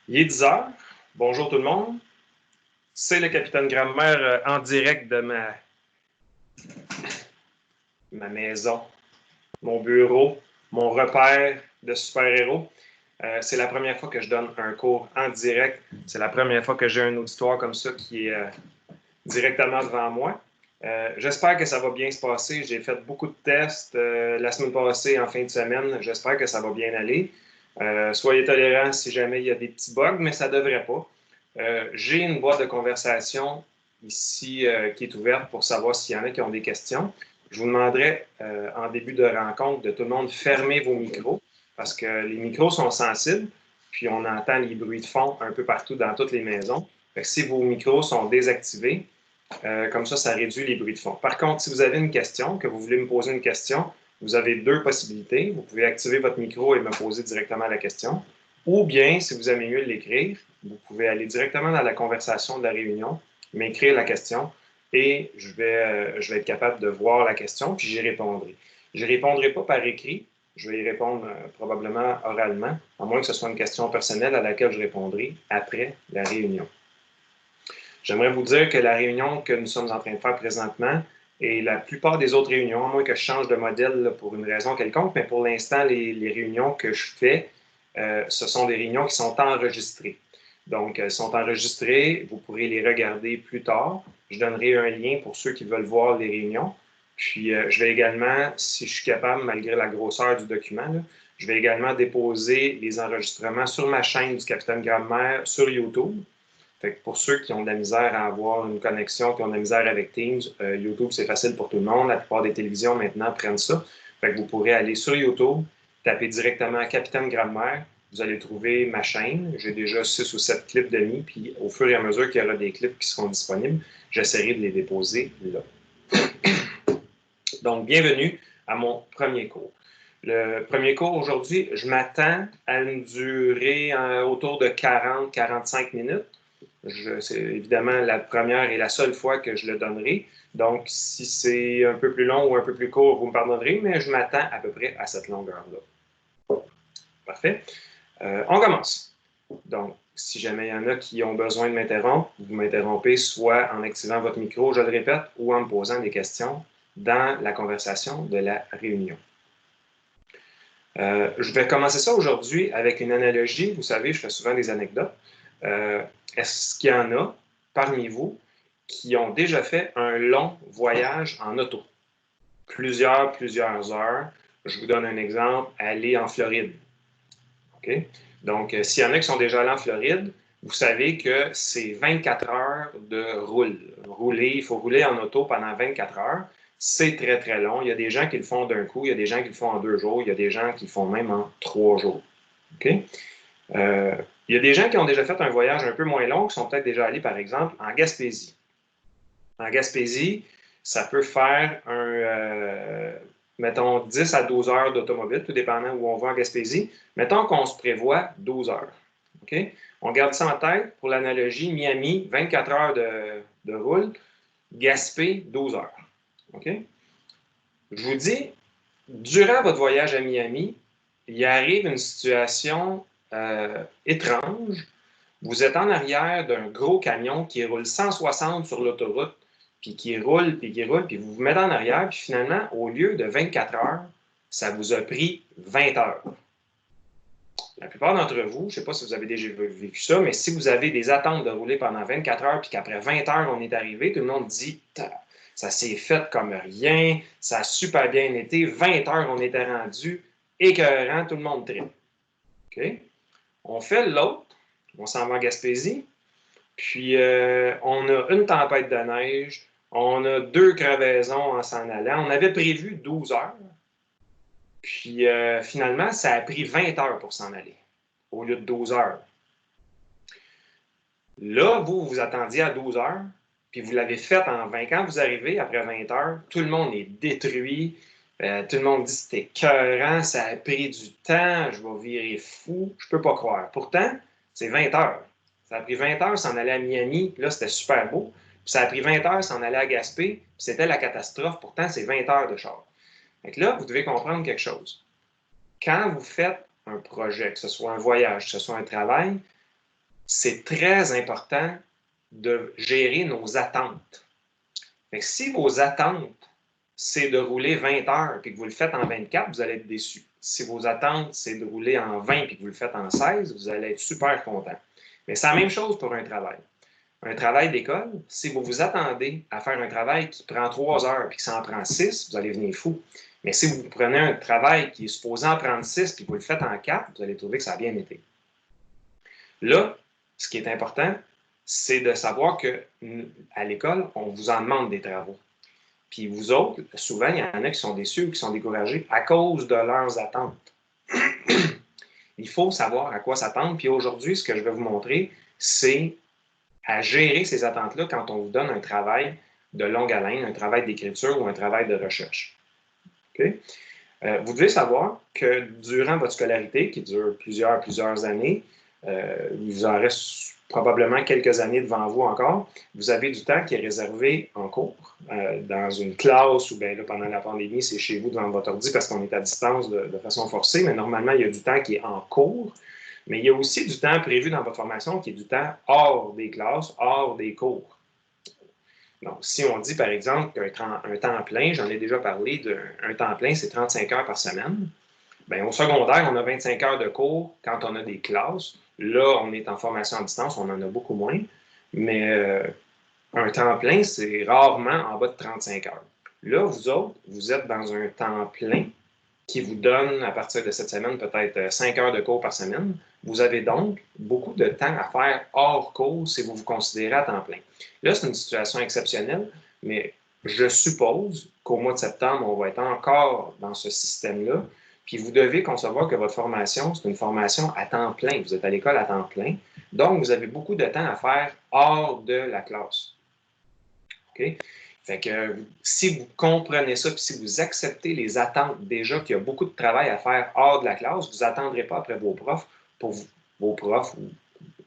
Il est 10 heures. Bonjour tout le monde. C'est le capitaine Grammaire en direct de ma maison, mon bureau, mon repère de super-héros. C'est la première fois que je donne un cours en direct. C'est la première fois que j'ai un auditoire comme ça qui est directement devant moi. J'espère que ça va bien se passer. J'ai fait beaucoup de tests la semaine passée, en fin de semaine. J'espère que ça va bien aller. Soyez tolérants si jamais il y a des petits bugs, mais ça ne devrait pas. J'ai une boîte de conversation ici qui est ouverte pour savoir s'il y en a qui ont des questions. Je vous demanderai en début de rencontre de tout le monde fermer vos micros parce que les micros sont sensibles, puis on entend les bruits de fond un peu partout dans toutes les maisons. Fait que si vos micros sont désactivés, comme ça réduit les bruits de fond. Par contre, si vous avez une question, que vous voulez me poser une question, vous avez deux possibilités. Vous pouvez activer votre micro et me poser directement la question. Ou bien, si vous aimez mieux l'écrire, vous pouvez aller directement dans la conversation de la réunion, m'écrire la question et je vais être capable de voir la question, puis j'y répondrai. Je ne répondrai pas par écrit, je vais y répondre probablement oralement, à moins que ce soit une question personnelle à laquelle je répondrai après la réunion. J'aimerais vous dire que la réunion que nous sommes en train de faire présentement et la plupart des autres réunions, à moins que je change de modèle pour une raison quelconque, mais pour l'instant, les réunions que je fais, ce sont des réunions qui sont enregistrées. Donc, elles sont enregistrées, vous pourrez les regarder plus tard. Je donnerai un lien pour ceux qui veulent voir les réunions. Puis, je vais également, si je suis capable, malgré la grosseur du document, là, je vais également déposer les enregistrements sur ma chaîne du Capitaine Grammaire sur YouTube. Fait que pour ceux qui ont de la misère à avoir une connexion, qui ont de la misère avec Teams, YouTube, c'est facile pour tout le monde. La plupart des télévisions maintenant prennent ça. Fait que vous pourrez aller sur YouTube, taper directement Capitaine Grammaire. Vous allez trouver ma chaîne. J'ai déjà 6 ou 7 clips de mis, puis au fur et à mesure qu'il y aura des clips qui seront disponibles, j'essaierai de les déposer là. Donc, bienvenue à mon premier cours. Le premier cours aujourd'hui, je m'attends à une durée autour de 40-45 minutes. C'est évidemment la première et la seule fois que je le donnerai. Donc, si c'est un peu plus long ou un peu plus court, vous me pardonnerez, mais je m'attends à peu près à cette longueur-là. Parfait. On commence. Donc, si jamais il y en a qui ont besoin de m'interrompre, vous m'interrompez soit en activant votre micro, je le répète, ou en me posant des questions dans la conversation de la réunion. Je vais commencer ça aujourd'hui avec une analogie. Vous savez, je fais souvent des anecdotes. Est-ce qu'il y en a parmi vous qui ont déjà fait un long voyage en auto? Plusieurs heures. Je vous donne un exemple. Aller en Floride. Okay? Donc, s'il y en a qui sont déjà allés en Floride, vous savez que c'est 24 heures de rouler. Il faut rouler en auto pendant 24 heures. C'est très, très long. Il y a des gens qui le font d'un coup. Il y a des gens qui le font en 2 jours. Il y a des gens qui le font même en 3 jours. Okay? Il y a des gens qui ont déjà fait un voyage un peu moins long, qui sont peut-être déjà allés, par exemple, en Gaspésie. En Gaspésie, ça peut faire mettons, 10 à 12 heures d'automobile, tout dépendant où on va en Gaspésie. Mettons qu'on se prévoit 12 heures. Okay? On garde ça en tête pour l'analogie Miami, 24 heures de roule, Gaspé, 12 heures. Okay? Je vous dis, durant votre voyage à Miami, il arrive une situation étrange. Vous êtes en arrière d'un gros camion qui roule 160 sur l'autoroute, puis qui roule, puis vous vous mettez en arrière, puis finalement, au lieu de 24 heures, ça vous a pris 20 heures. La plupart d'entre vous, je ne sais pas si vous avez déjà vécu ça, mais si vous avez des attentes de rouler pendant 24 heures, puis qu'après 20 heures, on est arrivé, tout le monde dit « ça s'est fait comme rien, ça a super bien été, 20 heures, on était rendu, écœurant, tout le monde tripe. » Okay? On fait l'autre, on s'en va en Gaspésie, puis on a une tempête de neige, on a 2 crevaisons en s'en allant. On avait prévu 12 heures, puis finalement, ça a pris 20 heures pour s'en aller, au lieu de 12 heures. Là, vous attendiez à 12 heures, puis vous l'avez fait en 20. Quand vous arrivez après 20 heures, tout le monde est détruit. Tout le monde dit c'était écœurant, ça a pris du temps, je vais virer fou, je peux pas croire. Pourtant, c'est 20 heures. Ça a pris 20 heures s'en aller à Miami, puis là, c'était super beau. Puis ça a pris 20 heures s'en aller à Gaspé, puis c'était la catastrophe. Pourtant, c'est 20 heures de char. Donc là, vous devez comprendre quelque chose. Quand vous faites un projet, que ce soit un voyage, que ce soit un travail, c'est très important de gérer nos attentes. Fait que si vos attentes, c'est de rouler 20 heures et que vous le faites en 24, vous allez être déçu. Si vos attentes, c'est de rouler en 20 et que vous le faites en 16, vous allez être super content. Mais c'est la même chose pour un travail. Un travail d'école, si vous vous attendez à faire un travail qui prend 3 heures et que ça en prend 6, vous allez venir fou. Mais si vous prenez un travail qui est supposé en prendre 6 et que vous le faites en 4, vous allez trouver que ça a bien été. Là, ce qui est important, c'est de savoir qu'à l'école, on vous en demande des travaux. Puis vous autres, souvent, il y en a qui sont déçus ou qui sont découragés à cause de leurs attentes. Il faut savoir à quoi s'attendre. Puis aujourd'hui, ce que je vais vous montrer, c'est à gérer ces attentes-là quand on vous donne un travail de longue haleine, un travail d'écriture ou un travail de recherche. Okay? Vous devez savoir que durant votre scolarité, qui dure plusieurs années, il vous en reste probablement quelques années devant vous encore, vous avez du temps qui est réservé en cours, dans une classe ou bien là, pendant la pandémie, c'est chez vous devant votre ordi parce qu'on est à distance de façon forcée, mais normalement, il y a du temps qui est en cours. Mais il y a aussi du temps prévu dans votre formation qui est du temps hors des classes, hors des cours. Donc, si on dit, par exemple, qu'un temps plein, j'en ai déjà parlé, un temps plein, c'est 35 heures par semaine. Bien, au secondaire, on a 25 heures de cours quand on a des classes. Là, on est en formation à distance, on en a beaucoup moins. Mais un temps plein, c'est rarement en bas de 35 heures. Là, vous autres, vous êtes dans un temps plein qui vous donne, à partir de cette semaine, peut-être 5 heures de cours par semaine. Vous avez donc beaucoup de temps à faire hors cours si vous vous considérez à temps plein. Là, c'est une situation exceptionnelle, mais je suppose qu'au mois de septembre, on va être encore dans ce système-là. Puis vous devez concevoir que votre formation, c'est une formation à temps plein. Vous êtes à l'école à temps plein. Donc, vous avez beaucoup de temps à faire hors de la classe. OK? Fait que si vous comprenez ça, puis si vous acceptez les attentes déjà qu'il y a beaucoup de travail à faire hors de la classe, vous n'attendrez pas après vos profs vos profs ou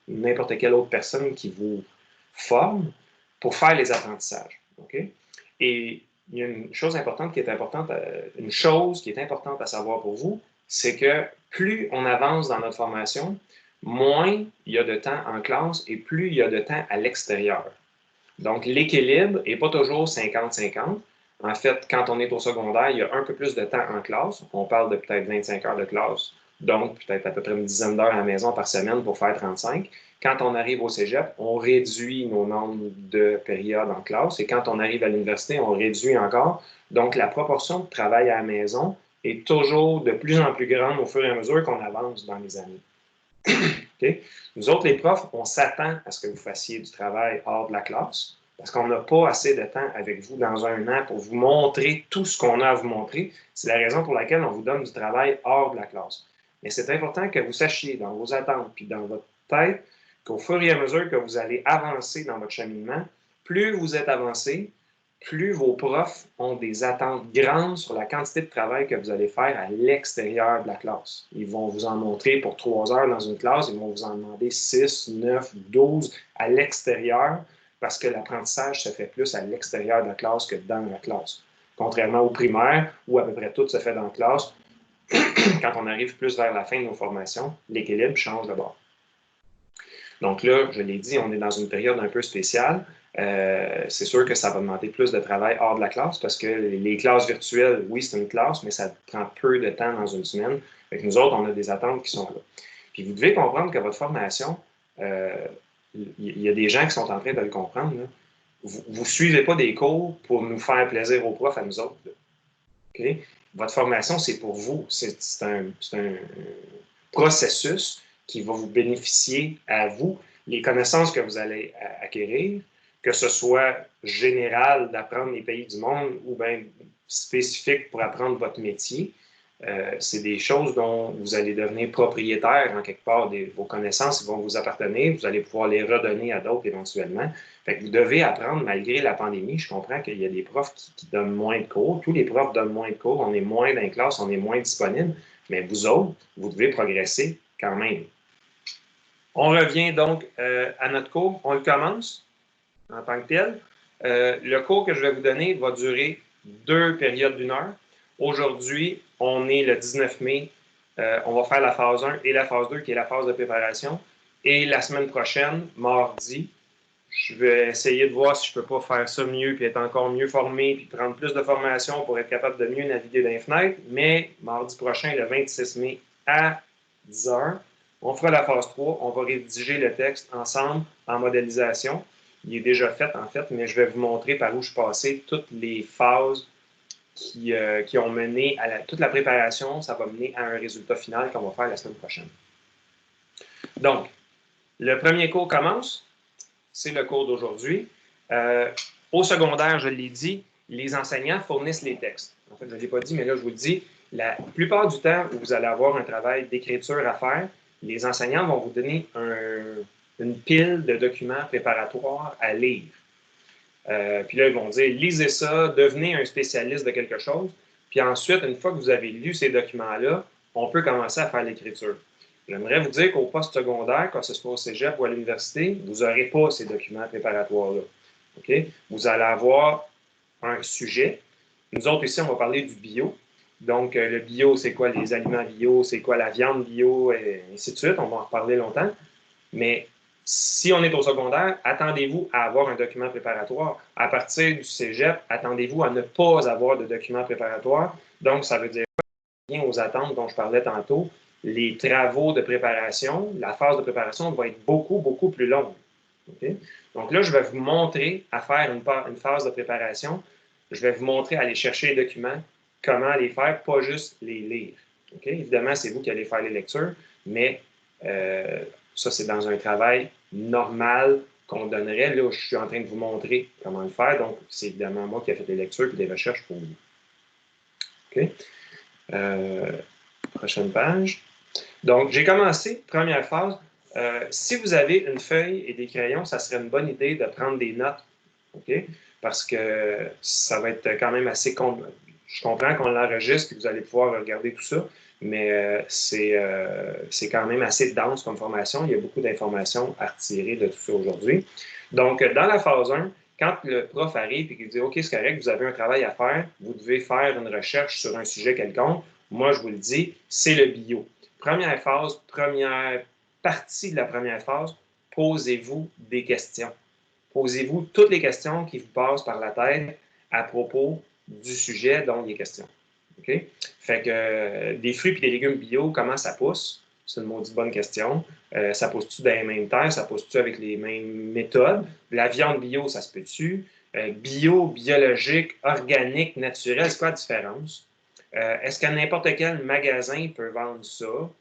n'importe quelle autre personne qui vous forme pour faire les apprentissages. Okay? Et il y a une chose importante qui est importante, à savoir pour vous, c'est que plus on avance dans notre formation, moins il y a de temps en classe et plus il y a de temps à l'extérieur. Donc, l'équilibre n'est pas toujours 50-50. En fait, quand on est au secondaire, il y a un peu plus de temps en classe. On parle de peut-être 25 heures de classe, donc peut-être à peu près une dizaine d'heures à la maison par semaine pour faire 35. Quand on arrive au cégep, on réduit nos nombres de périodes en classe. Et quand on arrive à l'université, on réduit encore. Donc, la proportion de travail à la maison est toujours de plus en plus grande au fur et à mesure qu'on avance dans les années. Okay? Nous autres, les profs, on s'attend à ce que vous fassiez du travail hors de la classe parce qu'on n'a pas assez de temps avec vous dans un an pour vous montrer tout ce qu'on a à vous montrer. C'est la raison pour laquelle on vous donne du travail hors de la classe. Mais c'est important que vous sachiez dans vos attentes puis dans votre tête qu'au fur et à mesure que vous allez avancer dans votre cheminement, plus vous êtes avancé, plus vos profs ont des attentes grandes sur la quantité de travail que vous allez faire à l'extérieur de la classe. Ils vont vous en montrer pour 3 heures dans une classe, ils vont vous en demander 6, 9, 12 à l'extérieur parce que l'apprentissage se fait plus à l'extérieur de la classe que dans la classe. Contrairement au primaire, où à peu près tout se fait dans la classe, quand on arrive plus vers la fin de nos formations, l'équilibre change de bord. Donc là, je l'ai dit, on est dans une période un peu spéciale. C'est sûr que ça va demander plus de travail hors de la classe parce que les classes virtuelles, oui, c'est une classe, mais ça prend peu de temps dans une semaine. Fait que nous autres, on a des attentes qui sont là. Puis vous devez comprendre que votre formation, il y a des gens qui sont en train de le comprendre. Là. Vous ne suivez pas des cours pour nous faire plaisir aux profs, à nous autres. Okay? Votre formation, c'est pour vous. C'est un processus qui va vous bénéficier à vous, les connaissances que vous allez acquérir, que ce soit général d'apprendre les pays du monde ou bien spécifique pour apprendre votre métier. C'est des choses dont vous allez devenir propriétaire en quelque part de vos connaissances, ils vont vous appartenir, vous allez pouvoir les redonner à d'autres éventuellement. Fait que vous devez apprendre malgré la pandémie. Je comprends qu'il y a des profs qui donnent moins de cours. Tous les profs donnent moins de cours, on est moins dans les classes, on est moins disponible. Mais vous autres, vous devez progresser quand même. On revient donc à notre cours. On le commence en tant que tel. Le cours que je vais vous donner va durer 2 périodes d'1 heure. Aujourd'hui, on est le 19 mai. On va faire la phase 1 et la phase 2, qui est la phase de préparation. Et la semaine prochaine, mardi, je vais essayer de voir si je ne peux pas faire ça mieux, puis être encore mieux formé, puis prendre plus de formation pour être capable de mieux naviguer dans les fenêtres. Mais mardi prochain, le 26 mai à 10 h, on fera la phase 3. On va rédiger le texte ensemble en modélisation. Il est déjà fait, en fait, mais je vais vous montrer par où je suis passé toutes les phases qui ont mené à toute la préparation. Ça va mener à un résultat final qu'on va faire la semaine prochaine. Donc, le premier cours commence. C'est le cours d'aujourd'hui. Au secondaire, je l'ai dit, les enseignants fournissent les textes. En fait, je ne l'ai pas dit, mais là, je vous le dis, la plupart du temps où vous allez avoir un travail d'écriture à faire, les enseignants vont vous donner une pile de documents préparatoires à lire. Puis là, ils vont dire, lisez ça, devenez un spécialiste de quelque chose. Puis ensuite, une fois que vous avez lu ces documents-là, on peut commencer à faire l'écriture. J'aimerais vous dire qu'au post-secondaire, que ce soit au cégep ou à l'université, vous n'aurez pas ces documents préparatoires-là. Okay? Vous allez avoir un sujet. Nous autres, ici, on va parler du bio. Donc, le bio, c'est quoi les aliments bio, c'est quoi la viande bio, et ainsi de suite. On va en reparler longtemps. Mais si on est au secondaire, attendez-vous à avoir un document préparatoire. À partir du cégep, attendez-vous à ne pas avoir de document préparatoire. Donc, ça veut dire bien aux attentes dont je parlais tantôt. Les travaux de préparation, la phase de préparation va être beaucoup, beaucoup plus longue. Okay? Donc là, je vais vous montrer à faire une phase de préparation. Je vais vous montrer à aller chercher les documents, comment les faire, pas juste les lire. Okay? Évidemment, c'est vous qui allez faire les lectures, mais ça, c'est dans un travail normal qu'on donnerait. Là, je suis en train de vous montrer comment le faire. Donc, c'est évidemment moi qui ai fait les lectures et des recherches pour vous. OK? Prochaine page. Donc, j'ai commencé, première phase. Si vous avez une feuille et des crayons, ça serait une bonne idée de prendre des notes, OK? Parce que ça va être quand même assez... Je comprends qu'on l'enregistre et que vous allez pouvoir regarder tout ça, mais c'est quand même assez dense comme formation. Il y a beaucoup d'informations à retirer de tout ça aujourd'hui. Donc, dans la phase 1, quand le prof arrive et qu'il dit « OK, c'est correct, vous avez un travail à faire, vous devez faire une recherche sur un sujet quelconque », moi, je vous le dis, c'est le bio. Première phase, première partie de la première phase, posez-vous des questions. Posez-vous toutes les questions qui vous passent par la tête à propos du sujet dont il est question. Okay? Fait que des fruits et des légumes bio, comment ça pousse? C'est une maudite bonne question. Ça pousse-tu dans les mêmes terres? Ça pousse-tu avec les mêmes méthodes? La viande bio, ça se peut-tu? Bio, biologique, organique, naturel, c'est quoi la différence? Est-ce que n'importe quel magasin peut vendre ça?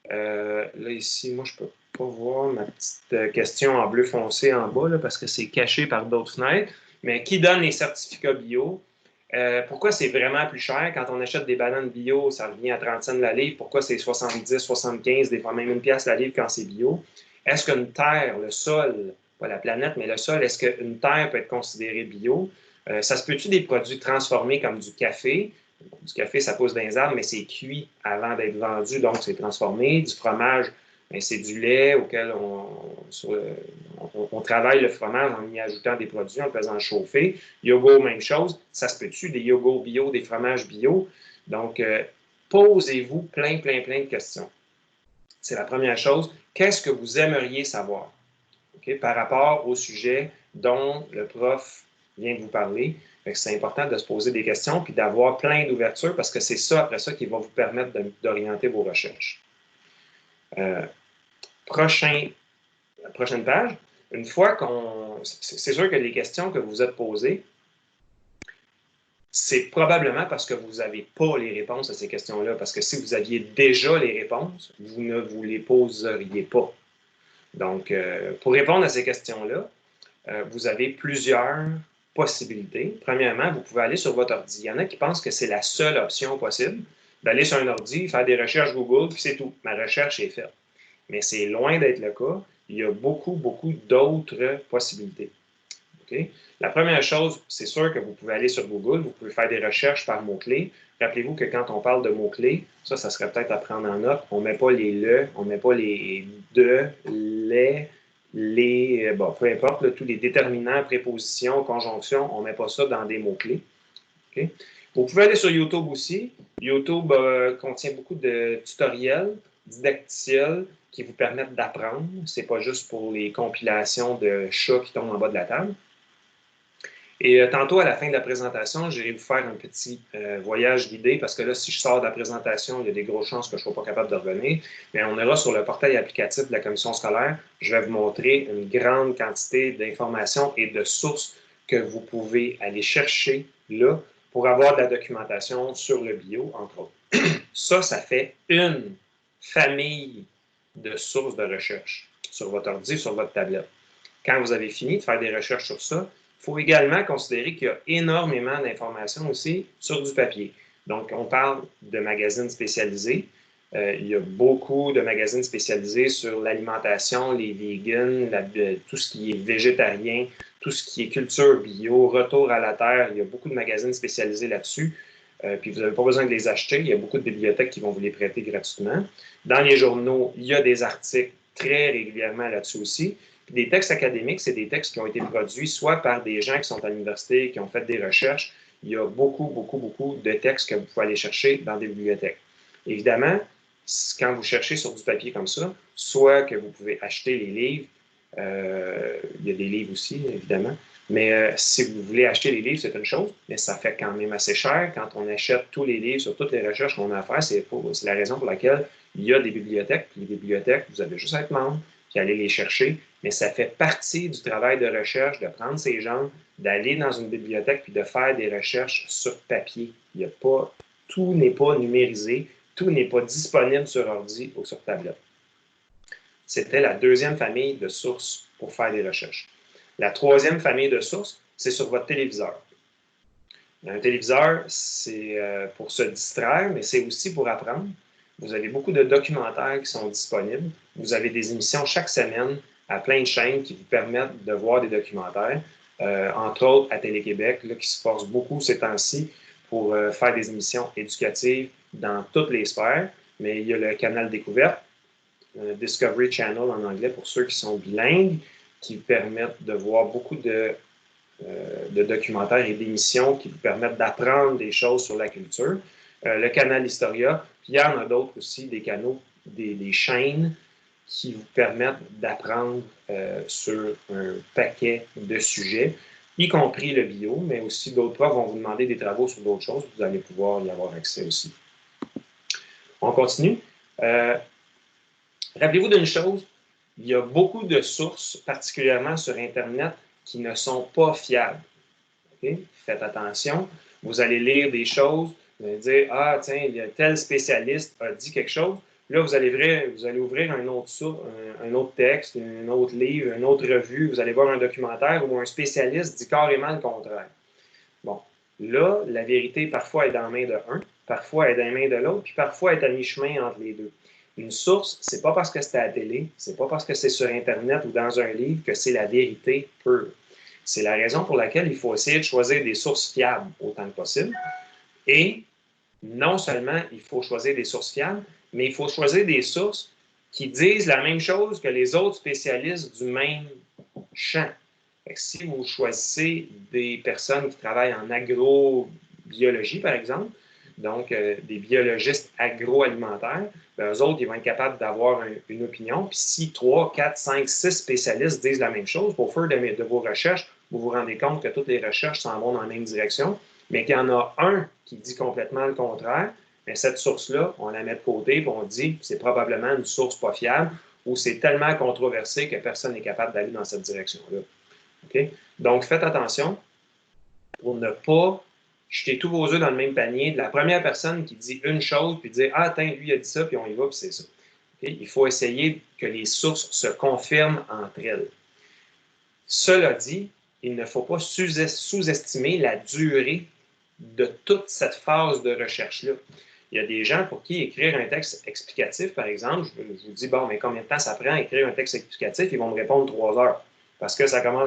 Là, ici, moi, je ne peux pas voir ma petite question en bleu foncé en bas, là, parce que c'est caché par d'autres fenêtres. Mais qui donne les certificats bio? Pourquoi c'est vraiment plus cher? Quand on achète des bananes bio, ça revient à 30 cents la livre. Pourquoi c'est 70, 75, des fois même une pièce la livre quand c'est bio? Est-ce qu'une terre, le sol, pas la planète, mais le sol, est-ce qu'une terre peut être considérée bio? Ça se peut-tu des produits transformés comme du café? Du café, ça pousse dans les arbres, mais c'est cuit avant d'être vendu, donc c'est transformé. Du fromage, c'est du lait auquel on travaille le fromage en y ajoutant des produits, en le faisant chauffer. Yogourt, même chose. Ça se peut-tu, des yogourts bio, des fromages bio? Donc, posez-vous plein de questions. C'est la première chose. Qu'est-ce que vous aimeriez savoir par rapport au sujet dont le prof vient de vous parler? C'est important de se poser des questions puis d'avoir plein d'ouvertures parce que c'est ça, après ça, qui va vous permettre d'orienter vos recherches. Prochaine page. Une fois qu'on... C'est sûr que les questions que vous vous êtes posées, c'est probablement parce que vous n'avez pas les réponses à ces questions-là. Parce que si vous aviez déjà les réponses, vous ne vous les poseriez pas. Donc, pour répondre à ces questions-là, vous avez plusieurs possibilités. Premièrement, vous pouvez aller sur votre ordi. Il y en a qui pensent que c'est la seule option possible, d'aller sur un ordi, faire des recherches Google, puis c'est tout. Ma recherche est faite. Mais c'est loin d'être le cas. Il y a beaucoup d'autres possibilités. Okay? La première chose, c'est sûr que vous pouvez aller sur Google, vous pouvez faire des recherches par mots-clés. Rappelez-vous que quand on parle de mots-clés, ça serait peut-être à prendre en note. On ne met pas les le, on ne met pas les de, les, bon, peu importe, là, tous les déterminants, prépositions, conjonctions, on ne met pas ça dans des mots-clés. Okay? Vous pouvez aller sur YouTube aussi. YouTube contient beaucoup de tutoriels didacticiels qui vous permettent d'apprendre. Ce n'est pas juste pour les compilations de chats qui tombent en bas de la table. Et tantôt, à la fin de la présentation, j'irai vous faire un petit voyage guidé, parce que là, si je sors de la présentation, il y a des grosses chances que je ne sois pas capable de revenir. Mais on ira sur le portail applicatif de la commission scolaire. Je vais vous montrer une grande quantité d'informations et de sources que vous pouvez aller chercher là pour avoir de la documentation sur le bio, entre autres. Ça fait une famille de sources de recherche sur votre ordi, sur votre tablette. Quand vous avez fini de faire des recherches sur ça, il faut également considérer qu'il y a énormément d'informations aussi sur du papier. Donc, on parle de magazines spécialisés. Il y a beaucoup de magazines spécialisés sur l'alimentation, les vegans, tout ce qui est végétarien, tout ce qui est culture bio, retour à la terre. Il y a beaucoup de magazines spécialisés là-dessus. Puis vous n'avez pas besoin de les acheter. Il y a beaucoup de bibliothèques qui vont vous les prêter gratuitement. Dans les journaux, il y a des articles très régulièrement là-dessus aussi. Puis des textes académiques, c'est des textes qui ont été produits soit par des gens qui sont à l'université, qui ont fait des recherches. Il y a beaucoup de textes que vous pouvez aller chercher dans des bibliothèques. Évidemment, quand vous cherchez sur du papier comme ça, soit que vous pouvez acheter les livres, il y a des livres aussi, évidemment, mais si vous voulez acheter les livres, c'est une chose, mais ça fait quand même assez cher quand on achète tous les livres sur toutes les recherches qu'on a à faire. C'est la raison pour laquelle il y a des bibliothèques, puis les bibliothèques, vous avez juste à être membre, puis aller les chercher, mais ça fait partie du travail de recherche, de prendre ces gens, d'aller dans une bibliothèque, puis de faire des recherches sur papier. Tout n'est pas numérisé, tout n'est pas disponible sur ordi ou sur tablette. C'était la deuxième famille de sources pour faire des recherches. La troisième famille de sources, c'est sur votre téléviseur. Un téléviseur, c'est pour se distraire, mais c'est aussi pour apprendre. Vous avez beaucoup de documentaires qui sont disponibles. Vous avez des émissions chaque semaine à plein de chaînes qui vous permettent de voir des documentaires. Entre autres, à Télé-Québec, là, qui se force beaucoup ces temps-ci pour faire des émissions éducatives dans toutes les sphères. Mais il y a le canal Découverte, Discovery Channel en anglais pour ceux qui sont bilingues, qui permettent de voir beaucoup de documentaires et d'émissions qui vous permettent d'apprendre des choses sur la culture. Le canal Historia, puis il y en a d'autres aussi, des canaux, des chaînes qui vous permettent d'apprendre sur un paquet de sujets, y compris le bio, mais aussi d'autres profs vont vous demander des travaux sur d'autres choses, vous allez pouvoir y avoir accès aussi. On continue. Rappelez-vous d'une chose, il y a beaucoup de sources, particulièrement sur Internet, qui ne sont pas fiables. Okay? Faites attention. Vous allez lire des choses, vous allez dire « Ah, tiens, il y a tel spécialiste a dit quelque chose ». Là, vous allez ouvrir un autre texte, un autre livre, une autre revue, vous allez voir un documentaire où un spécialiste dit carrément le contraire. Bon, là, la vérité, parfois, est dans la main de un, parfois, elle est dans la main de l'autre, puis parfois, elle est à mi-chemin entre les deux. Une source, c'est pas parce que c'est à la télé, c'est pas parce que c'est sur Internet ou dans un livre que c'est la vérité pure. C'est la raison pour laquelle il faut essayer de choisir des sources fiables autant que possible. Et non seulement il faut choisir des sources fiables, mais il faut choisir des sources qui disent la même chose que les autres spécialistes du même champ. Si vous choisissez des personnes qui travaillent en agrobiologie, par exemple, donc des biologistes agroalimentaires, bien, eux autres, ils vont être capables d'avoir une opinion. Puis si 3, 4, 5, 6 spécialistes disent la même chose, au fur de vos recherches, vous vous rendez compte que toutes les recherches s'en vont dans la même direction, mais qu'il y en a un qui dit complètement le contraire, mais cette source-là, on la met de côté et on dit que c'est probablement une source pas fiable ou c'est tellement controversé que personne n'est capable d'aller dans cette direction-là. Okay? Donc, faites attention pour ne pas jeter tous vos œufs dans le même panier de la première personne qui dit une chose, puis dire « Ah, attends, lui, il a dit ça, puis on y va, puis c'est ça. Okay? » Il faut essayer que les sources se confirment entre elles. Cela dit, il ne faut pas sous-estimer la durée de toute cette phase de recherche-là. Il y a des gens pour qui écrire un texte explicatif, par exemple, je vous dis, bon, mais combien de temps ça prend à écrire un texte explicatif? Ils vont me répondre 3 heures. Parce que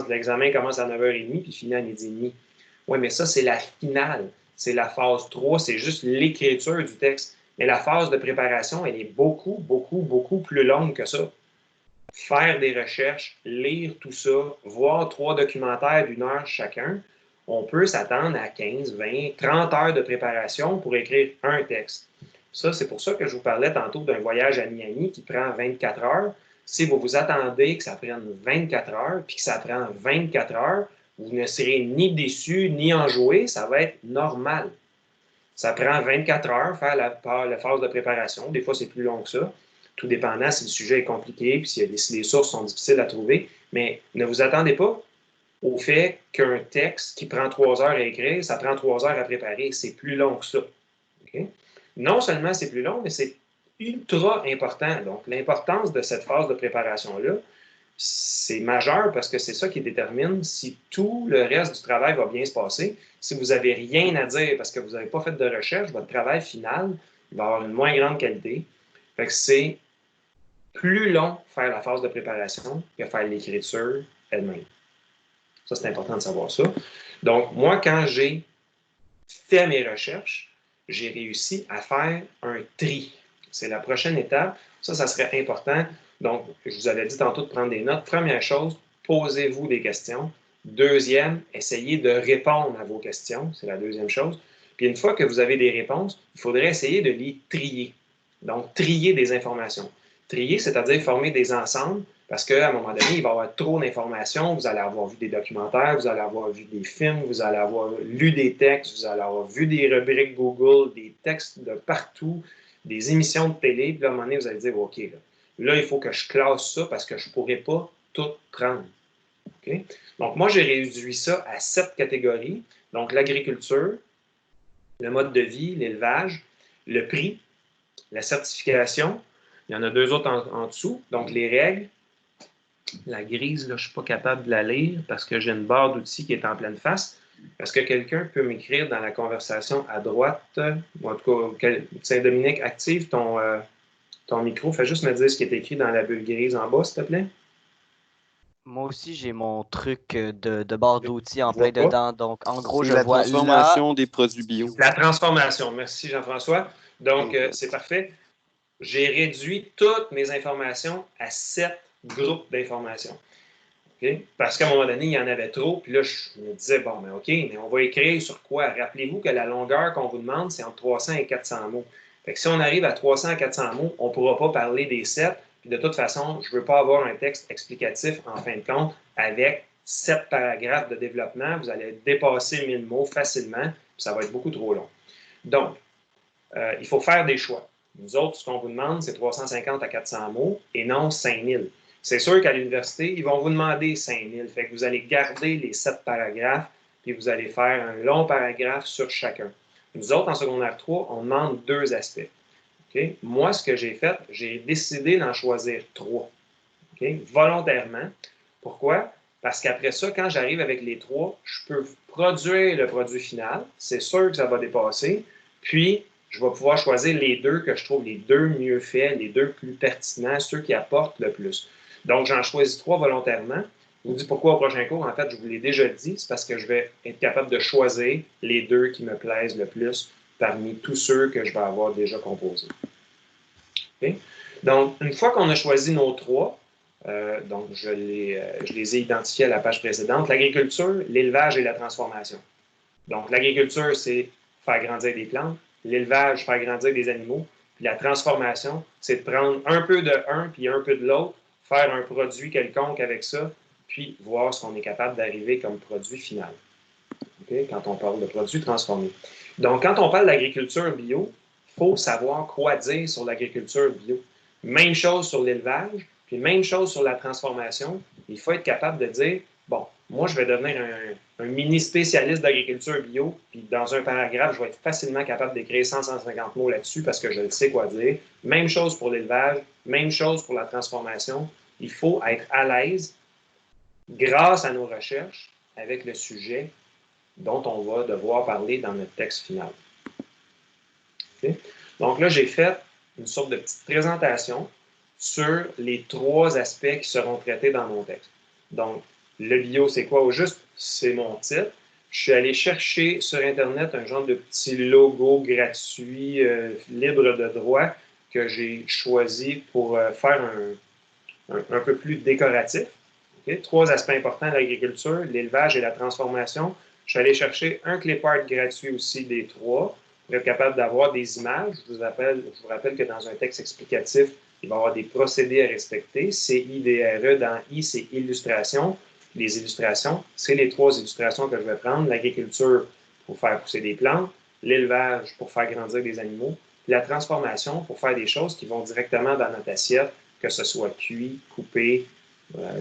l'examen commence à 9h30 puis finit à 12h30. Oui, mais ça, c'est la finale. C'est la phase 3, c'est juste l'écriture du texte. Mais la phase de préparation, elle est beaucoup plus longue que ça. Faire des recherches, lire tout ça, voir 3 documentaires d'1 heure chacun, on peut s'attendre à 15, 20, 30 heures de préparation pour écrire un texte. Ça, c'est pour ça que je vous parlais tantôt d'un voyage à Miami qui prend 24 heures. Si vous vous attendez que ça prenne 24 heures, puis que ça prend 24 heures, vous ne serez ni déçu, ni enjoué, ça va être normal. Ça prend 24 heures faire la phase de préparation. Des fois, c'est plus long que ça. Tout dépendant si le sujet est compliqué, puis si les sources sont difficiles à trouver. Mais ne vous attendez pas au fait qu'un texte qui prend 3 heures à écrire, ça prend 3 heures à préparer. C'est plus long que ça. Okay? Non seulement c'est plus long, mais c'est ultra important. Donc, l'importance de cette phase de préparation-là, c'est majeur parce que c'est ça qui détermine si tout le reste du travail va bien se passer. Si vous n'avez rien à dire parce que vous n'avez pas fait de recherche, votre travail final va avoir une moins grande qualité. Fait que c'est plus long faire la phase de préparation que faire l'écriture elle-même. Ça, c'est important de savoir ça. Donc, moi, quand j'ai fait mes recherches, j'ai réussi à faire un tri. C'est la prochaine étape. Ça serait important. Donc, je vous avais dit tantôt de prendre des notes. Première chose, posez-vous des questions. Deuxième, essayez de répondre à vos questions. C'est la deuxième chose. Puis une fois que vous avez des réponses, il faudrait essayer de les trier. Donc, trier des informations. Trier, c'est-à-dire former des ensembles, parce qu'à un moment donné, il va y avoir trop d'informations. Vous allez avoir vu des documentaires, vous allez avoir vu des films, vous allez avoir lu des textes, vous allez avoir vu des rubriques Google, des textes de partout, des émissions de télé. Puis là, à un moment donné, vous allez dire, OK, là il faut que je classe ça parce que je ne pourrais pas tout prendre. Okay? Donc, moi, j'ai réduit ça à 7 catégories. Donc, l'agriculture, le mode de vie, l'élevage, le prix, la certification. Il y en a 2 autres en dessous. Donc, les règles. La grise, là, je ne suis pas capable de la lire parce que j'ai une barre d'outils qui est en pleine face. Est-ce que quelqu'un peut m'écrire dans la conversation à droite? Ou en tout cas, Saint-Dominique, active ton micro. Fais juste me dire ce qui est écrit dans la bulle grise en bas, s'il te plaît. Moi aussi, j'ai mon truc de barre d'outils en Je vois plein pas. dedans. Donc, en gros, je la vois transformation des produits bio. La transformation. Merci, Jean-François. Donc, c'est parfait. J'ai réduit toutes mes informations à 7 groupes d'informations. Okay? Parce qu'à un moment donné, il y en avait trop. Puis là, je me disais, bon, mais OK, mais on va écrire sur quoi? Rappelez-vous que la longueur qu'on vous demande, c'est entre 300 et 400 mots. Fait que si on arrive à 300 à 400 mots, on ne pourra pas parler des 7. Puis de toute façon, je ne veux pas avoir un texte explicatif, en fin de compte, avec 7 paragraphes de développement. Vous allez dépasser 1000 mots facilement, puis ça va être beaucoup trop long. Donc, il faut faire des choix. Nous autres, ce qu'on vous demande, c'est 350 à 400 mots et non 5000. C'est sûr qu'à l'université, ils vont vous demander 5000. Fait que vous allez garder les 7 paragraphes, puis vous allez faire un long paragraphe sur chacun. Nous autres, en secondaire 3, on demande 2 aspects. Okay? Moi, ce que j'ai fait, j'ai décidé d'en choisir 3. Okay? Volontairement. Pourquoi? Parce qu'après ça, quand j'arrive avec les 3, je peux produire le produit final. C'est sûr que ça va dépasser. Puis, je vais pouvoir choisir les 2 que je trouve les 2 mieux faits, les 2 plus pertinents, ceux qui apportent le plus. Donc, j'en choisis 3 volontairement. Je vous dis pourquoi au prochain cours. En fait, je vous l'ai déjà dit, c'est parce que je vais être capable de choisir les 2 qui me plaisent le plus parmi tous ceux que je vais avoir déjà composés. Okay? Donc, une fois qu'on a choisi nos 3, donc je les ai identifiés à la page précédente, l'agriculture, l'élevage et la transformation. Donc, l'agriculture, c'est faire grandir des plantes. L'élevage, faire grandir des animaux. Puis la transformation, c'est de prendre un peu de un puis un peu de l'autre, faire un produit quelconque avec ça, puis voir ce qu'on est capable d'arriver comme produit final. Okay? Quand on parle de produits transformés. Donc, quand on parle d'agriculture bio, il faut savoir quoi dire sur l'agriculture bio. Même chose sur l'élevage, puis même chose sur la transformation. Il faut être capable de dire, bon, moi, je vais devenir un mini spécialiste d'agriculture bio, puis dans un paragraphe, je vais être facilement capable d'écrire 150 mots là-dessus parce que je le sais quoi dire. Même chose pour l'élevage, même chose pour la transformation. Il faut être à l'aise, grâce à nos recherches, avec le sujet dont on va devoir parler dans notre texte final. Okay? Donc là, j'ai fait une sorte de petite présentation sur les 3 aspects qui seront traités dans mon texte. Donc, le bio, c'est quoi au juste? C'est mon titre. Je suis allé chercher sur Internet un genre de petit logo gratuit, libre de droit, que j'ai choisi pour faire un peu plus décoratif. Okay? 3 aspects importants de l'agriculture, l'élevage et la transformation. Je suis allé chercher un clipart gratuit aussi des 3 pour être capable d'avoir des images. Je vous rappelle que dans un texte explicatif, il va y avoir des procédés à respecter. CIDRE, dans I, c'est illustration. Les illustrations, c'est les 3 illustrations que je vais prendre. L'agriculture pour faire pousser des plantes, l'élevage pour faire grandir des animaux, la transformation pour faire des choses qui vont directement dans notre assiette, que ce soit cuit, coupé,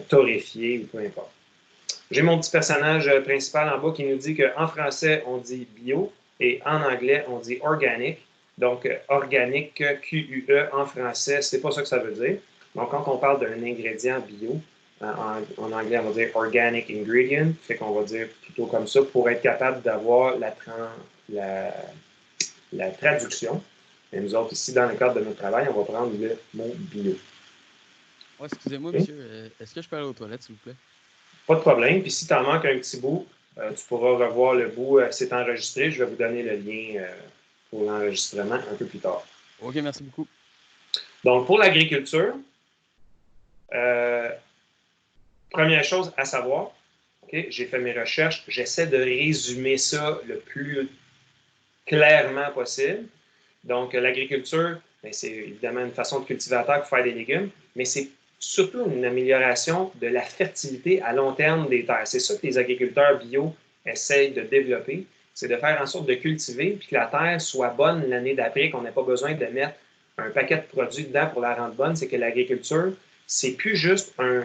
torréfié ou peu importe. J'ai mon petit personnage principal en bas qui nous dit qu'en français, on dit bio et en anglais, on dit organic. Donc, organique, Q-U-E en français, c'est pas ça que ça veut dire. Donc, quand on parle d'un ingrédient bio, en anglais, on va dire organic ingredient, fait qu'on va dire plutôt comme ça pour être capable d'avoir la traduction. Et nous autres, ici, dans le cadre de notre travail, on va prendre le mot bio. Ouais, excusez-moi, Okay. monsieur. Est-ce que je peux aller aux toilettes, s'il vous plaît? Pas de problème. Puis si tu en manques un petit bout, tu pourras revoir le bout. C'est enregistré. Je vais vous donner le lien pour l'enregistrement un peu plus tard. OK, merci beaucoup. Donc, pour l'agriculture, première chose à savoir, okay, j'ai fait mes recherches, j'essaie de résumer ça le plus clairement possible. Donc, l'agriculture, c'est évidemment une façon de cultiver la terre pour faire des légumes, mais c'est surtout une amélioration de la fertilité à long terme des terres. C'est ça que les agriculteurs bio essayent de développer, c'est de faire en sorte de cultiver puis que la terre soit bonne l'année d'après, qu'on n'ait pas besoin de mettre un paquet de produits dedans pour la rendre bonne. C'est que l'agriculture, c'est plus juste un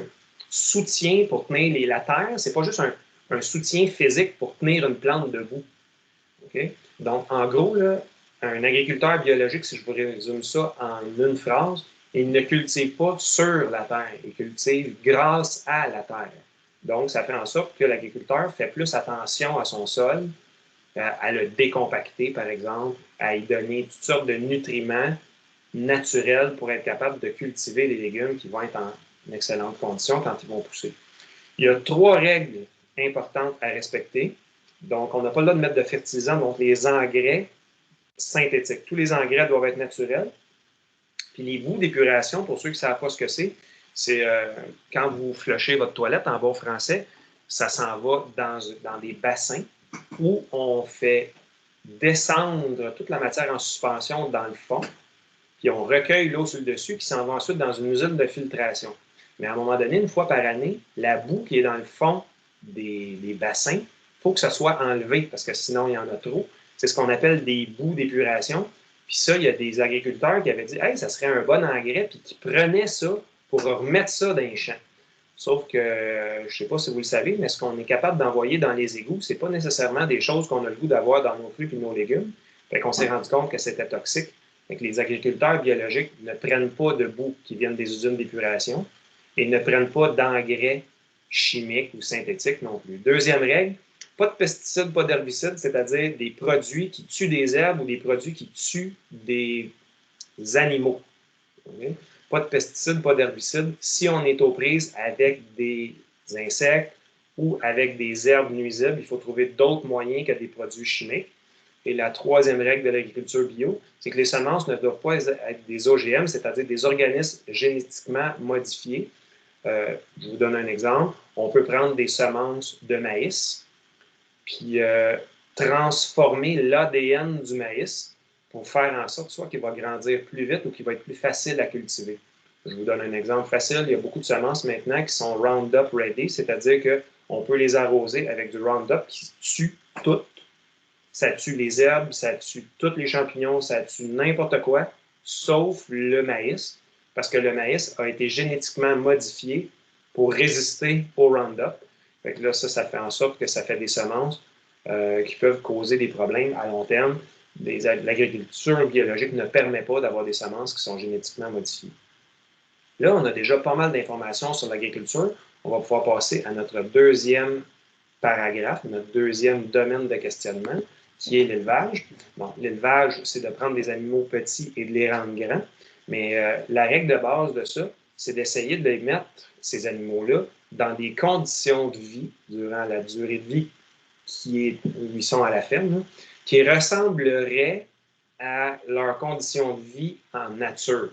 soutien pour tenir la terre, c'est pas juste un soutien physique pour tenir une plante debout. Okay? Donc, en gros, là, un agriculteur biologique, si je vous résume ça en une phrase, il ne cultive pas sur la terre, il cultive grâce à la terre. Donc, ça fait en sorte que l'agriculteur fait plus attention à son sol, à le décompacter, par exemple, à y donner toutes sortes de nutriments naturels pour être capable de cultiver des légumes qui vont être en excellente condition quand ils vont pousser. Il y a 3 règles importantes à respecter. Donc, on n'a pas le droit de mettre de fertilisants, donc les engrais synthétiques. Tous les engrais doivent être naturels. Puis les bouts d'épuration, pour ceux qui ne savent pas ce que c'est quand vous flushez votre toilette en bon français, ça s'en va dans des bassins où on fait descendre toute la matière en suspension dans le fond, puis on recueille l'eau sur le dessus, qui s'en va ensuite dans une usine de filtration. Mais à un moment donné, une fois par année, la boue qui est dans le fond des bassins, il faut que ça soit enlevé, parce que sinon, il y en a trop. C'est ce qu'on appelle des boues d'épuration. Puis ça, il y a des agriculteurs qui avaient dit « Hey, ça serait un bon engrais », puis qui prenaient ça pour remettre ça dans les champs. Sauf que, je ne sais pas si vous le savez, mais ce qu'on est capable d'envoyer dans les égouts, ce n'est pas nécessairement des choses qu'on a le goût d'avoir dans nos fruits et nos légumes. Fait qu'on s'est rendu compte que c'était toxique. Fait que les agriculteurs biologiques ne prennent pas de boue qui viennent des usines d'épuration et ne prennent pas d'engrais chimiques ou synthétiques non plus. Deuxième règle, pas de pesticides, pas d'herbicides, c'est-à-dire des produits qui tuent des herbes ou des produits qui tuent des animaux. Okay? Pas de pesticides, pas d'herbicides. Si on est aux prises avec des insectes ou avec des herbes nuisibles, il faut trouver d'autres moyens que des produits chimiques. Et la 3e règle de l'agriculture bio, c'est que les semences ne doivent pas être des OGM, c'est-à-dire des organismes génétiquement modifiés. Je vous donne un exemple. On peut prendre des semences de maïs, puis transformer l'ADN du maïs pour faire en sorte soit qu'il va grandir plus vite ou qu'il va être plus facile à cultiver. Je vous donne un exemple facile. Il y a beaucoup de semences maintenant qui sont Roundup Ready, c'est-à-dire qu'on peut les arroser avec du Roundup qui tue tout. Ça tue les herbes, ça tue tous les champignons, ça tue n'importe quoi, sauf le maïs, parce que le maïs a été génétiquement modifié pour résister au Roundup. Fait que là, ça fait en sorte que ça fait des semences qui peuvent causer des problèmes à long terme. L'agriculture biologique ne permet pas d'avoir des semences qui sont génétiquement modifiées. Là, on a déjà pas mal d'informations sur l'agriculture. On va pouvoir passer à notre 2e paragraphe, notre 2e domaine de questionnement, qui est l'élevage. Bon, l'élevage, c'est de prendre des animaux petits et de les rendre grands. Mais la règle de base de ça, c'est d'essayer de les mettre, ces animaux-là, dans des conditions de vie, durant la durée de vie où ils sont à la ferme, là, qui ressembleraient à leurs conditions de vie en nature.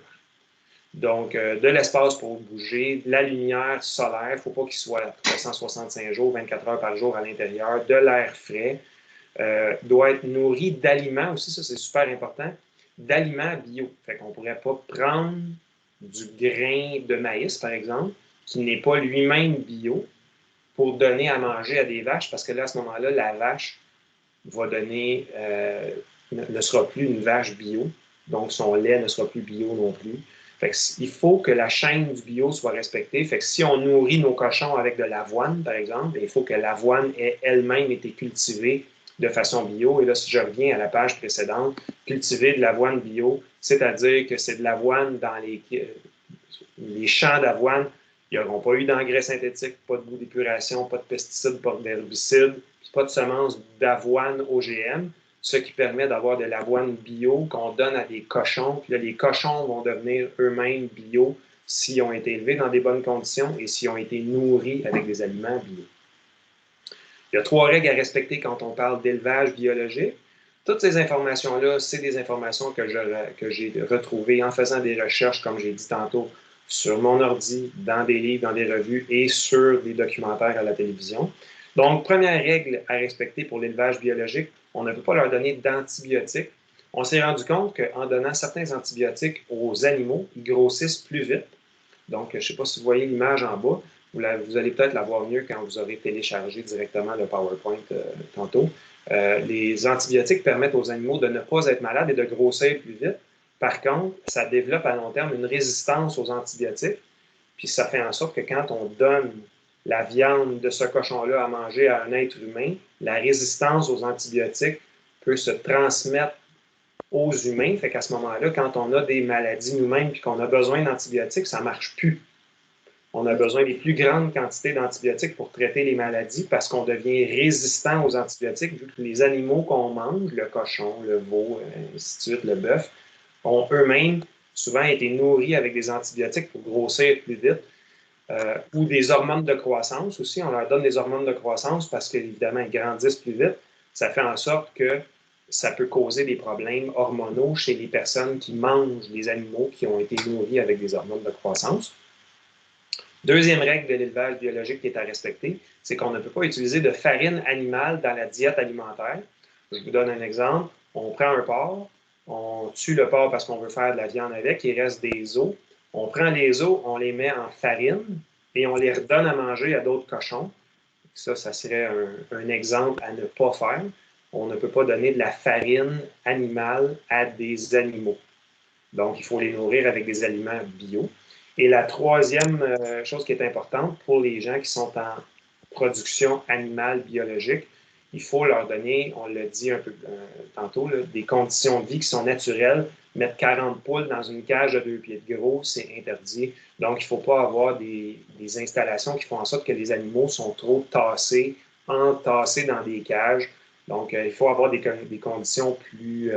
Donc, de l'espace pour bouger, de la lumière solaire, il ne faut pas qu'il soit 365 jours, 24 heures par jour à l'intérieur, de l'air frais, doit être nourri d'aliments aussi, ça c'est super important, d'aliments bio. Fait qu'on ne pourrait pas prendre du grain de maïs, par exemple, qui n'est pas lui-même bio, pour donner à manger à des vaches, parce que là, à ce moment-là, la vache va donner, ne sera plus une vache bio, donc son lait ne sera plus bio non plus. Fait que, il faut que la chaîne du bio soit respectée. Fait que si on nourrit nos cochons avec de l'avoine, par exemple, il faut que l'avoine ait elle-même été cultivée de façon bio. Et là, si je reviens à la page précédente, cultiver de l'avoine bio, c'est-à-dire que c'est de l'avoine dans les champs d'avoine. Ils n'auront pas eu d'engrais synthétiques, pas de goût d'épuration, pas de pesticides, pas d'herbicides, pas de semences d'avoine OGM, ce qui permet d'avoir de l'avoine bio qu'on donne à des cochons. Puis là, les cochons vont devenir eux-mêmes bio s'ils ont été élevés dans des bonnes conditions et s'ils ont été nourris avec des aliments bio. Il y a 3 règles à respecter quand on parle d'élevage biologique. Toutes ces informations-là, c'est des informations que j'ai retrouvées en faisant des recherches, comme j'ai dit tantôt, sur mon ordi, dans des livres, dans des revues et sur des documentaires à la télévision. Donc, première règle à respecter pour l'élevage biologique, on ne peut pas leur donner d'antibiotiques. On s'est rendu compte qu'en donnant certains antibiotiques aux animaux, ils grossissent plus vite. Donc, je ne sais pas si vous voyez l'image en bas. Vous allez peut-être la voir mieux quand vous aurez téléchargé directement le PowerPoint tantôt. Les antibiotiques permettent aux animaux de ne pas être malades et de grossir plus vite. Par contre, ça développe à long terme une résistance aux antibiotiques. Puis ça fait en sorte que quand on donne la viande de ce cochon-là à manger à un être humain, la résistance aux antibiotiques peut se transmettre aux humains. Fait qu'à ce moment-là, quand on a des maladies nous-mêmes et qu'on a besoin d'antibiotiques, ça ne marche plus. On a besoin des plus grandes quantités d'antibiotiques pour traiter les maladies parce qu'on devient résistant aux antibiotiques, vu que les animaux qu'on mange, le cochon, le veau, ainsi de suite, le bœuf, ont eux-mêmes souvent été nourris avec des antibiotiques pour grossir plus vite. Ou des hormones de croissance aussi. On leur donne des hormones de croissance parce qu'évidemment, ils grandissent plus vite. Ça fait en sorte que ça peut causer des problèmes hormonaux chez les personnes qui mangent des animaux qui ont été nourris avec des hormones de croissance. Deuxième règle de l'élevage biologique qui est à respecter, c'est qu'on ne peut pas utiliser de farine animale dans la diète alimentaire. Je vous donne un exemple. On prend un porc, on tue le porc parce qu'on veut faire de la viande avec, il reste des os. On prend les os, on les met en farine et on les redonne à manger à d'autres cochons. Ça serait un exemple à ne pas faire. On ne peut pas donner de la farine animale à des animaux. Donc, il faut les nourrir avec des aliments bio. Et la troisième chose qui est importante pour les gens qui sont en production animale biologique, il faut leur donner, on l'a dit un peu tantôt, là, des conditions de vie qui sont naturelles. Mettre 40 poules dans une cage de 2 pieds de gros, c'est interdit. Donc, il ne faut pas avoir des installations qui font en sorte que les animaux sont trop tassés, entassés dans des cages. Donc, il faut avoir des conditions plus...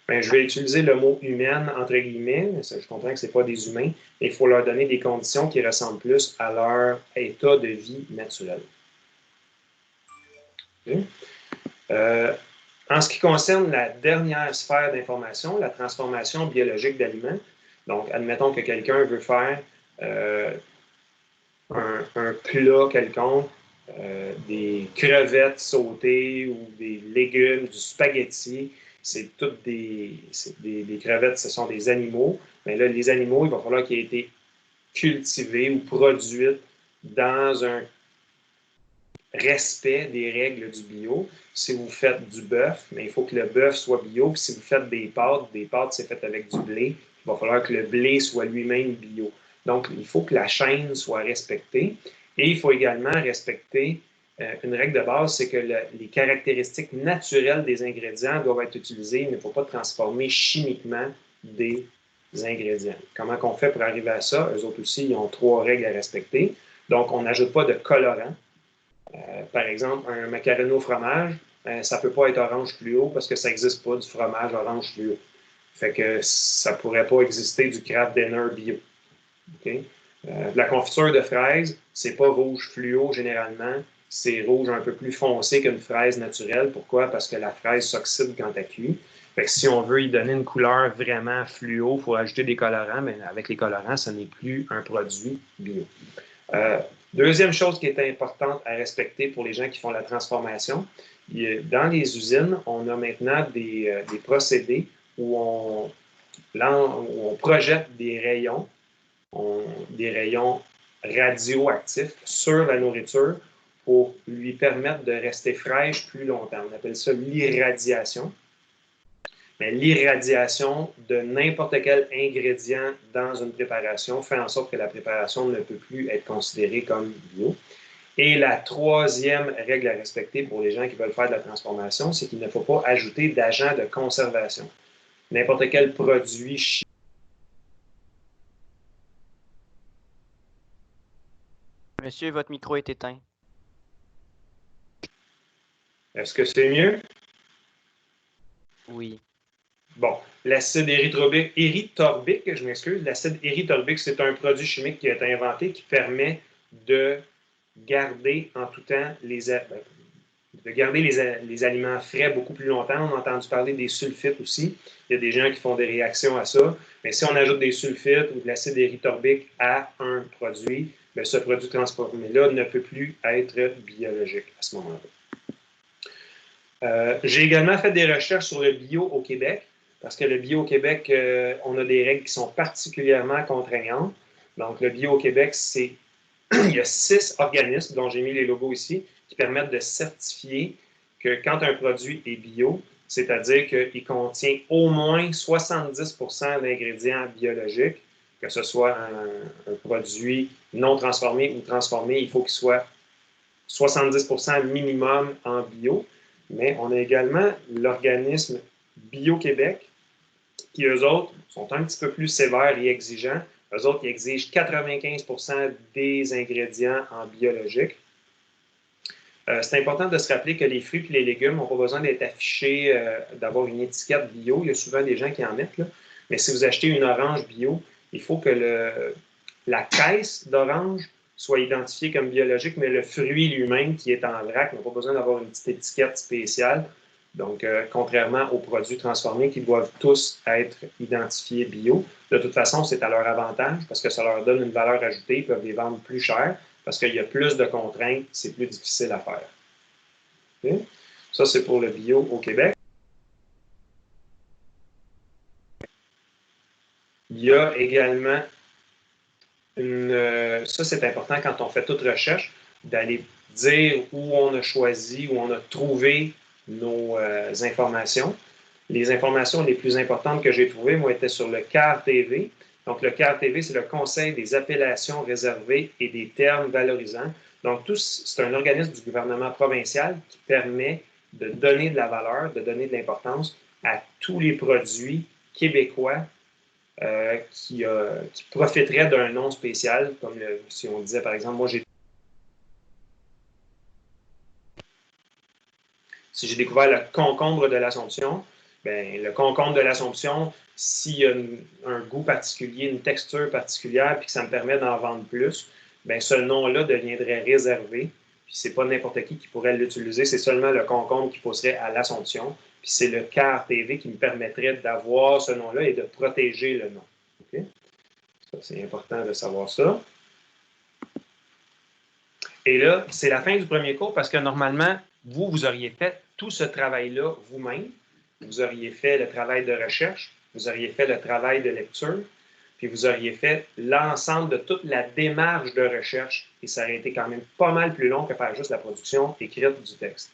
je vais utiliser le mot humaine entre guillemets. Je comprends que ce n'est pas des humains. Mais il faut leur donner des conditions qui ressemblent plus à leur état de vie naturel. Okay. En ce qui concerne la dernière sphère d'information, la transformation biologique d'aliments, donc admettons que quelqu'un veut faire un plat quelconque, des crevettes sautées ou des légumes, du spaghetti. C'est toutes des crevettes, ce sont des animaux. Mais là, les animaux, il va falloir qu'ils aient été cultivés ou produits dans un respect des règles du bio. Si vous faites du bœuf, mais il faut que le bœuf soit bio. Puis si vous faites des pâtes, c'est fait avec du blé. Il va falloir que le blé soit lui-même bio. Donc, il faut que la chaîne soit respectée. Et il faut également respecter une règle de base, c'est que les caractéristiques naturelles des ingrédients doivent être utilisées. Il ne faut pas transformer chimiquement des ingrédients. Comment on fait pour arriver à ça? Eux autres aussi, ils ont 3 règles à respecter. Donc, on n'ajoute pas de colorant. Par exemple, un macaroni au fromage, ça ne peut pas être orange fluo parce que ça n'existe pas du fromage orange fluo. Fait que ça ne pourrait pas exister du Kraft Dinner bio. Okay? La confiture de fraises, c'est pas rouge fluo généralement, c'est rouge un peu plus foncé qu'une fraise naturelle. Pourquoi? Parce que la fraise s'oxyde quand elle cuit. Fait que si on veut y donner une couleur vraiment fluo, il faut ajouter des colorants, mais avec les colorants, ce n'est plus un produit bio. Deuxième chose qui est importante à respecter pour les gens qui font la transformation, Dans les usines, on a maintenant des procédés où on projette des rayons radioactifs sur la nourriture pour lui permettre de rester fraîche plus longtemps. On appelle ça l'irradiation. Mais l'irradiation de n'importe quel ingrédient dans une préparation fait en sorte que la préparation ne peut plus être considérée comme bio. Et la troisième règle à respecter pour les gens qui veulent faire de la transformation, c'est qu'il ne faut pas ajouter d'agents de conservation. N'importe quel produit chimique. Monsieur, votre micro est éteint. Est-ce que c'est mieux? Oui. Bon, l'acide érythorbique, je m'excuse, l'acide érythorbique, c'est un produit chimique qui a été inventé qui permet de garder en tout temps les aliments frais beaucoup plus longtemps. On a entendu parler des sulfites aussi. Il y a des gens qui font des réactions à ça. Mais si on ajoute des sulfites ou de l'acide érythorbique à un produit, bien, ce produit transformé-là ne peut plus être biologique à ce moment-là. J'ai également fait des recherches sur le bio au Québec, parce que le bio au Québec, on a des règles qui sont particulièrement contraignantes. Donc, le bio au Québec, il y a 6 organismes, dont j'ai mis les logos ici, qui permettent de certifier que quand un produit est bio, c'est-à-dire qu'il contient au moins 70 d'ingrédients biologiques, que ce soit un produit non transformé ou transformé, il faut qu'il soit 70 minimum en bio. Mais on a également l'organisme Bio-Québec, qui, eux autres, sont un petit peu plus sévères et exigeants. Eux autres, ils exigent 95 des ingrédients en biologique. C'est important de se rappeler que les fruits et les légumes n'ont pas besoin d'être affichés, d'avoir une étiquette bio. Il y a souvent des gens qui en mettent, là. Mais si vous achetez une orange bio, il faut que la caisse d'orange soit identifiée comme biologique, mais le fruit lui-même qui est en vrac n'a pas besoin d'avoir une petite étiquette spéciale. Donc, contrairement aux produits transformés qui doivent tous être identifiés bio, de toute façon, c'est à leur avantage parce que ça leur donne une valeur ajoutée. Ils peuvent les vendre plus cher parce qu'il y a plus de contraintes, c'est plus difficile à faire. Okay? Ça, c'est pour le bio au Québec. Il y a également ça, c'est important quand on fait toute recherche, d'aller dire où on a choisi, où on a trouvé nos informations. Les informations les plus importantes que j'ai trouvées, moi, étaient sur le CAR-TV. Donc, le CAR-TV, c'est le Conseil des appellations réservées et des termes valorisants. Donc, c'est un organisme du gouvernement provincial qui permet de donner de la valeur, de donner de l'importance à tous les produits québécois qui profiteraient d'un nom spécial, comme si on disait, par exemple, si j'ai découvert le concombre de l'Assomption, bien, le concombre de l'Assomption, s'il y a un goût particulier, une texture particulière, puis que ça me permet d'en vendre plus, bien, ce nom-là deviendrait réservé. Puis c'est pas n'importe qui pourrait l'utiliser, c'est seulement le concombre qui pousserait à l'Assomption. Puis c'est le CAR-TV qui me permettrait d'avoir ce nom-là et de protéger le nom. Okay? Ça, c'est important de savoir ça. Et là, c'est la fin du premier cours parce que normalement, vous auriez fait tout ce travail-là vous-même. Vous auriez fait le travail de recherche, vous auriez fait le travail de lecture, puis vous auriez fait l'ensemble de toute la démarche de recherche. Et ça aurait été quand même pas mal plus long que faire juste la production écrite du texte.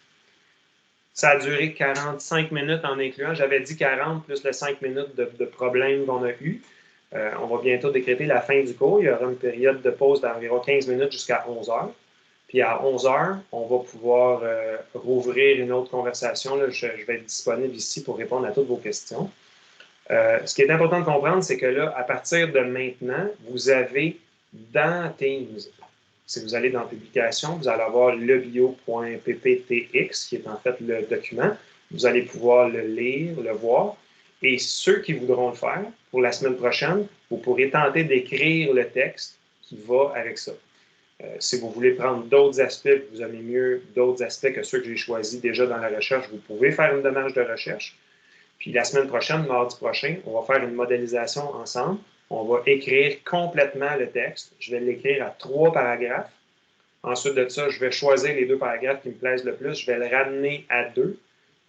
Ça a duré 45 minutes en incluant. J'avais dit 40 plus les 5 minutes de problèmes qu'on a eu. On va bientôt décréter la fin du cours. Il y aura une période de pause d'environ 15 minutes jusqu'à 11 heures. Puis à 11 heures, on va pouvoir rouvrir une autre conversation. Là, je vais être disponible ici pour répondre à toutes vos questions. Ce qui est important de comprendre, c'est que là, à partir de maintenant, vous avez dans Teams, si vous allez dans Publication, vous allez avoir lebio.pptx, qui est en fait le document. Vous allez pouvoir le lire, le voir. Et ceux qui voudront le faire, pour la semaine prochaine, vous pourrez tenter d'écrire le texte qui va avec ça. Si vous voulez prendre d'autres aspects, vous aimez mieux d'autres aspects que ceux que j'ai choisis déjà dans la recherche, vous pouvez faire une démarche de recherche. Puis la semaine prochaine, mardi prochain, on va faire une modélisation ensemble. On va écrire complètement le texte. Je vais l'écrire à 3 paragraphes. Ensuite de ça, je vais choisir les 2 paragraphes qui me plaisent le plus. Je vais le ramener à 2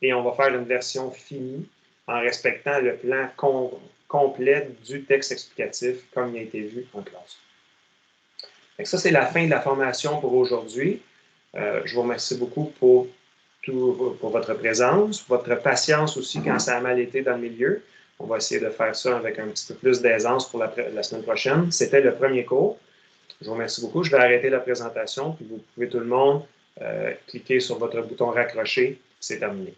et on va faire une version finie en respectant le plan complet du texte explicatif comme il a été vu en classe. Donc ça, c'est la fin de la formation pour aujourd'hui. Je vous remercie beaucoup pour votre présence, votre patience aussi quand ça a mal été dans le milieu. On va essayer de faire ça avec un petit peu plus d'aisance pour la semaine prochaine. C'était le premier cours. Je vous remercie beaucoup. Je vais arrêter la présentation, puis vous pouvez tout le monde cliquer sur votre bouton raccrocher. C'est terminé.